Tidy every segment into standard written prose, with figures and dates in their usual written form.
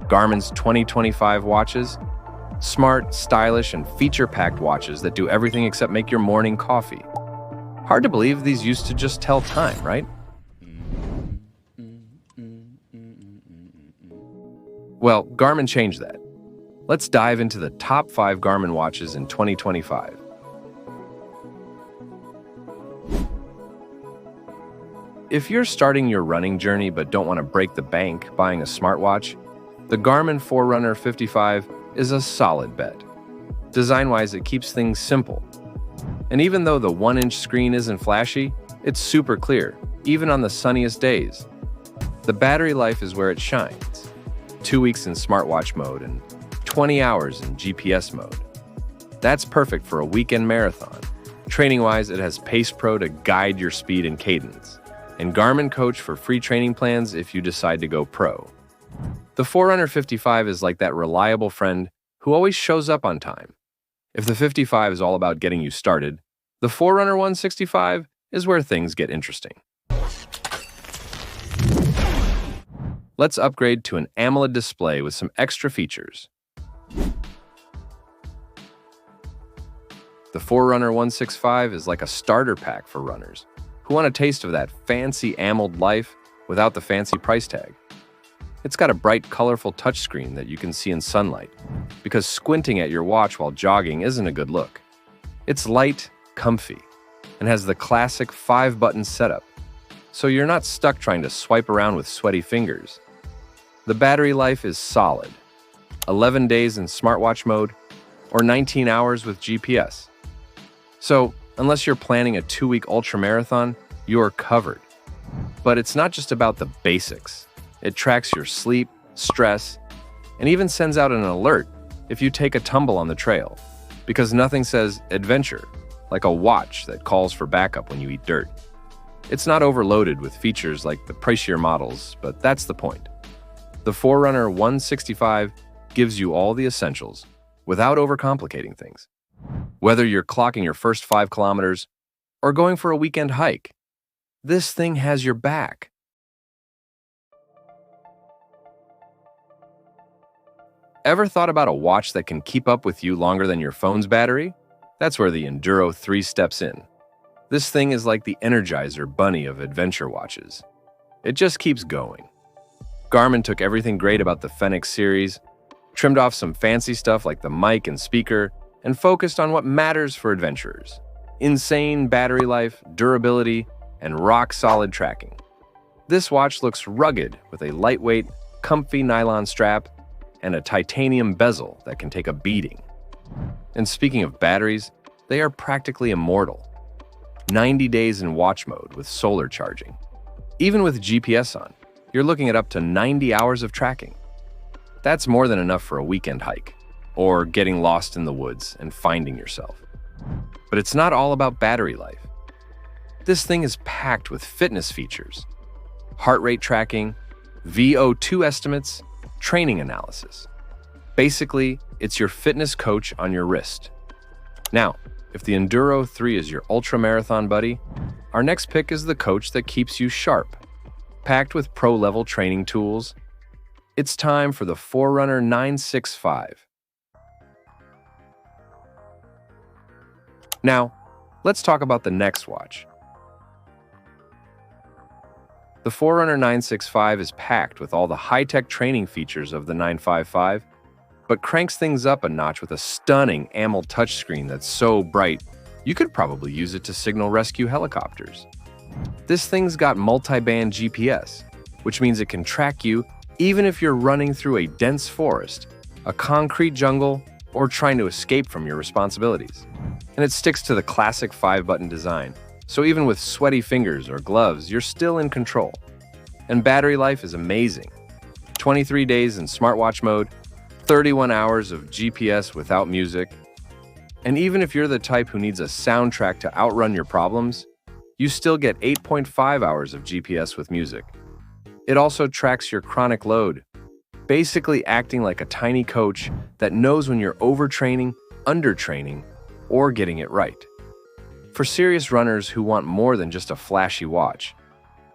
Garmin's 2025 watches, smart, stylish, and feature-packed watches that do everything except make your morning coffee. Hard to believe these used to just tell time, right? Well, Garmin changed that. Let's dive into the top 5 Garmin watches in 2025. If you're starting your running journey but don't want to break the bank buying a smartwatch, the Garmin Forerunner 55 is a solid bet. Design-wise, it keeps things simple. And even though the 1-inch screen isn't flashy, it's super clear, even on the sunniest days. The battery life is where it shines. 2 weeks in smartwatch mode and 20 hours in GPS mode. That's perfect for a weekend marathon. Training-wise, it has Pace Pro to guide your speed and cadence, and Garmin Coach for free training plans if you decide to go pro. The Forerunner 55 is like that reliable friend who always shows up on time. If the 55 is all about getting you started, the Forerunner 165 is where things get interesting. Let's upgrade to an AMOLED display with some extra features. The Forerunner 165 is like a starter pack for runners who want a taste of that fancy AMOLED life without the fancy price tag. It's got a bright, colorful touchscreen that you can see in sunlight, because squinting at your watch while jogging isn't a good look. It's light, comfy, and has the classic 5-button setup, so you're not stuck trying to swipe around with sweaty fingers. The battery life is solid, 11 days in smartwatch mode, or 19 hours with GPS. So, unless you're planning a 2-week ultramarathon, you're covered. But it's not just about the basics. It tracks your sleep, stress, and even sends out an alert if you take a tumble on the trail, because nothing says adventure like a watch that calls for backup when you eat dirt. It's not overloaded with features like the pricier models, but that's the point. The Forerunner 165 gives you all the essentials without overcomplicating things. Whether you're clocking your first 5 kilometers or going for a weekend hike, this thing has your back. Ever thought about a watch that can keep up with you longer than your phone's battery? That's where the Enduro 3 steps in. This thing is like the Energizer Bunny of adventure watches. It just keeps going. Garmin took everything great about the Fenix series, trimmed off some fancy stuff like the mic and speaker, and focused on what matters for adventurers: insane battery life, durability, and rock-solid tracking. This watch looks rugged with a lightweight, comfy nylon strap and a titanium bezel that can take a beating. And speaking of batteries, they are practically immortal. 90 days in watch mode with solar charging. Even with GPS on, you're looking at up to 90 hours of tracking. That's more than enough for a weekend hike, or getting lost in the woods and finding yourself. But it's not all about battery life. This thing is packed with fitness features: heart rate tracking, VO2 estimates, training analysis. Basically, it's your fitness coach on your wrist. Now, if the Enduro 3 is your ultramarathon buddy, our next pick is the coach that keeps you sharp. Packed with pro-level training tools, it's time for the Forerunner 965. Now, let's talk about the next watch. The Forerunner 965 is packed with all the high-tech training features of the 955, but cranks things up a notch with a stunning AMOLED touchscreen that's so bright, you could probably use it to signal rescue helicopters. This thing's got multi-band GPS, which means it can track you even if you're running through a dense forest, a concrete jungle, or trying to escape from your responsibilities. And it sticks to the classic 5-button design, so even with sweaty fingers or gloves, you're still in control. And battery life is amazing. 23 days in smartwatch mode, 31 hours of GPS without music. And even if you're the type who needs a soundtrack to outrun your problems, you still get 8.5 hours of GPS with music. It also tracks your chronic load, basically acting like a tiny coach that knows when you're overtraining, undertraining, or getting it right. For serious runners who want more than just a flashy watch,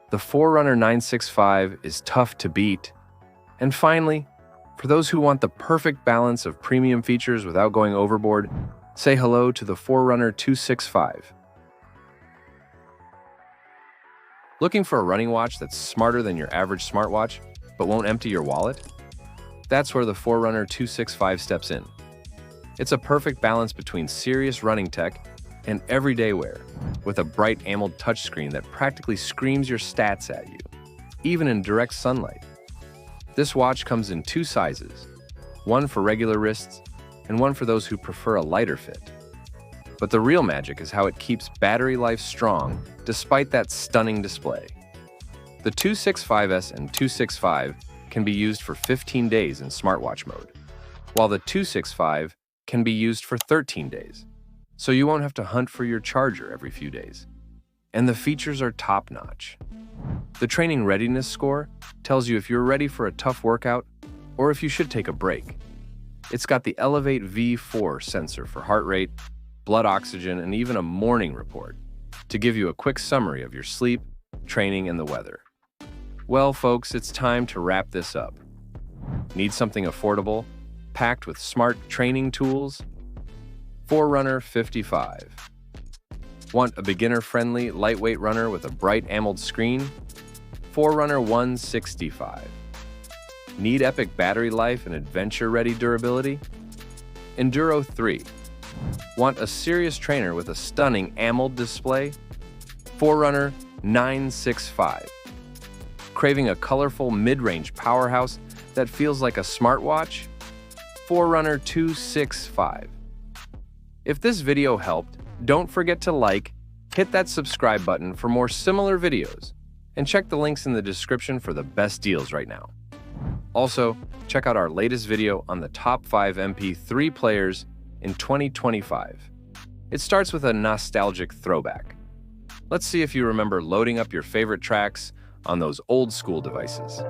the Forerunner 965 is tough to beat. And finally, For those who want the perfect balance of premium features without going overboard, say hello to the Forerunner 265. Looking for a running watch that's smarter than your average smartwatch, but won't empty your wallet? That's where the Forerunner 265 steps in. It's a perfect balance between serious running tech and everyday wear, with a bright AMOLED touchscreen that practically screams your stats at you, even in direct sunlight. This watch comes in two sizes, one for regular wrists and one for those who prefer a lighter fit. But the real magic is how it keeps battery life strong despite that stunning display. The 265S and 265 can be used for 15 days in smartwatch mode, while the 265 can be used for 13 days, so you won't have to hunt for your charger every few days. And the features are top-notch. The training readiness score tells you if you're ready for a tough workout or if you should take a break. It's got the Elevate V4 sensor for heart rate, blood oxygen, and even a morning report to give you a quick summary of your sleep, training, and the weather. Well, folks, it's time to wrap this up. Need something affordable, packed with smart training tools? Forerunner 55. Want a beginner-friendly, lightweight runner with a bright AMOLED screen? Forerunner 165. Need epic battery life and adventure-ready durability? Enduro 3. Want a serious trainer with a stunning AMOLED display? Forerunner 965. Craving a colorful mid-range powerhouse that feels like a smartwatch? Forerunner 265. If this video helped, don't forget to like, hit that subscribe button for more similar videos, and check the links in the description for the best deals right now. Also, check out our latest video on the top 5 MP3 players in 2025. It starts with a nostalgic throwback. Let's see if you remember loading up your favorite tracks on those old school devices.